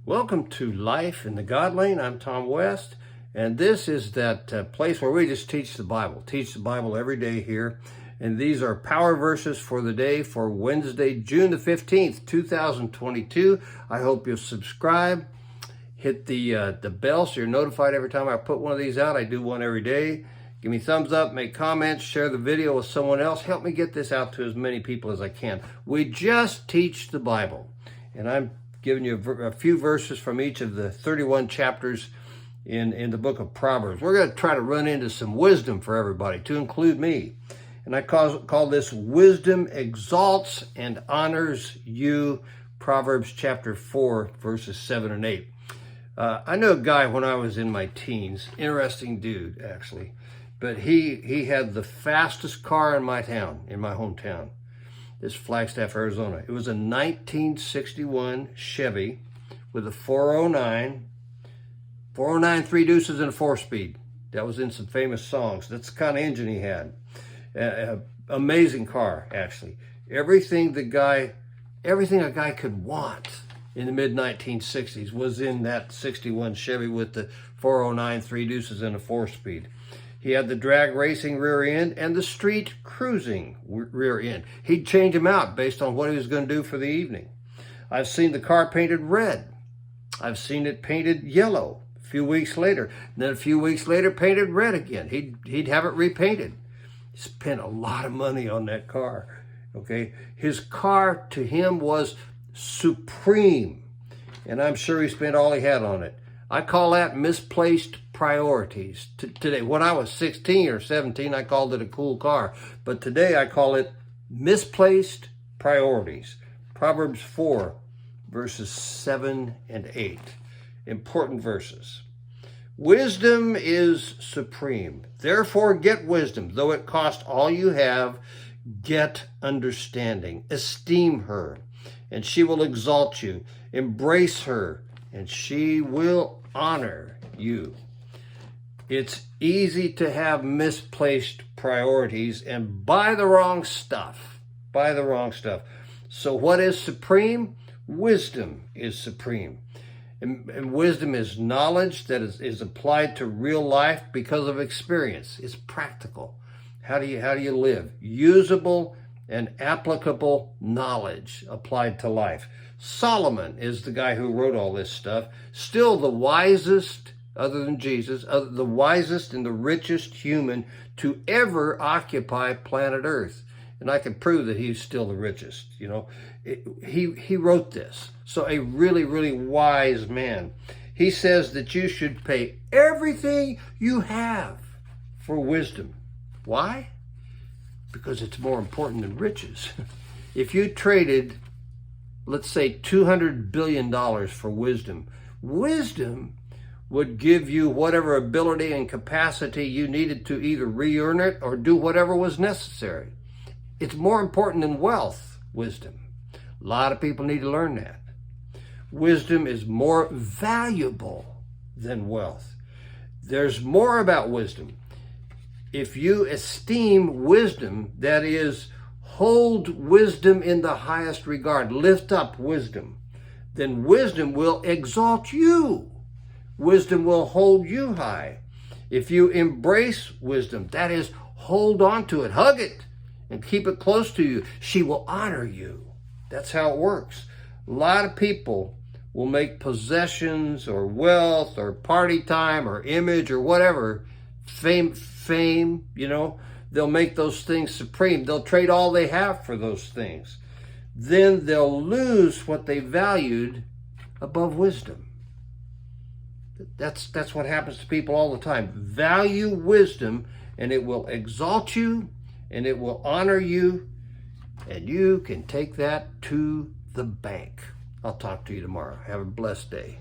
Welcome to Life in the God Lane. I'm Tom West, and this is that place where we just teach the Bible every day here. And these are power verses for the day for Wednesday, June the 15th, 2022. I hope you'll subscribe, hit the bell so you're notified every time I put one of these out. I do one every day. Give me thumbs up, make comments, share the video with someone else. Help me get this out to as many people as I can. We just teach the Bible, and I'm giving you a few verses from each of the 31 chapters in the book of Proverbs. We're going to try to run into some wisdom for everybody, to include me. And I call this Wisdom Exalts and Honors You, Proverbs chapter 4, verses 7 and 8. I knew a guy when I was in my teens, interesting dude, actually. But he had the fastest car in my hometown. This Flagstaff, Arizona. It was a 1961 Chevy with a 409 3 deuces and a 4-speed. That was in some famous songs. That's the kind of engine he had. Amazing car, actually. Everything a guy could want in the mid-1960s was in that 61 Chevy with the 409 3 deuces and a 4-speed. He had the drag racing rear end and the street cruising rear end. He'd change them out based on what he was going to do for the evening. I've seen the car painted red. I've seen it painted yellow a few weeks later. And then a few weeks later, painted red again. He'd have it repainted. He spent a lot of money on that car. Okay, his car to him was supreme. And I'm sure he spent all he had on it. I call that misplaced priorities. Today, when I was 16 or 17, I called it a cool car. But today I call it misplaced priorities. Proverbs 4, verses 7 and 8. Important verses. Wisdom is supreme. Therefore get wisdom. Though it cost all you have, get understanding. Esteem her, and she will exalt you. Embrace her, and she will honor you. It's easy to have misplaced priorities and buy the wrong stuff. So what is supreme? Wisdom is supreme. And wisdom is knowledge that is applied to real life because of experience. It's practical. How do you live? Usable and applicable knowledge applied to life. Solomon is the guy who wrote all this stuff. Still the wisest, other than Jesus, the wisest and the richest human to ever occupy planet Earth. And I can prove that he's still the richest. He wrote this. So a really, really wise man. He says that you should pay everything you have for wisdom. Why? Because it's more important than riches. If you traded, let's say, $200 billion for wisdom, wisdom would give you whatever ability and capacity you needed to either re-earn it or do whatever was necessary. It's more important than wealth, wisdom. A lot of people need to learn that. Wisdom is more valuable than wealth. There's more about wisdom. If you esteem wisdom, that is, hold wisdom in the highest regard, lift up wisdom, then wisdom will exalt you. Wisdom will hold you high. If you embrace wisdom, that is, hold on to it, hug it, and keep it close to you, she will honor you. That's how it works. A lot of people will make possessions or wealth or party time or image or whatever, fame, they'll make those things supreme. They'll trade all they have for those things. Then they'll lose what they valued above wisdom. That's what happens to people all the time. Value wisdom, and it will exalt you, and it will honor you, and you can take that to the bank. I'll talk to you tomorrow. Have a blessed day.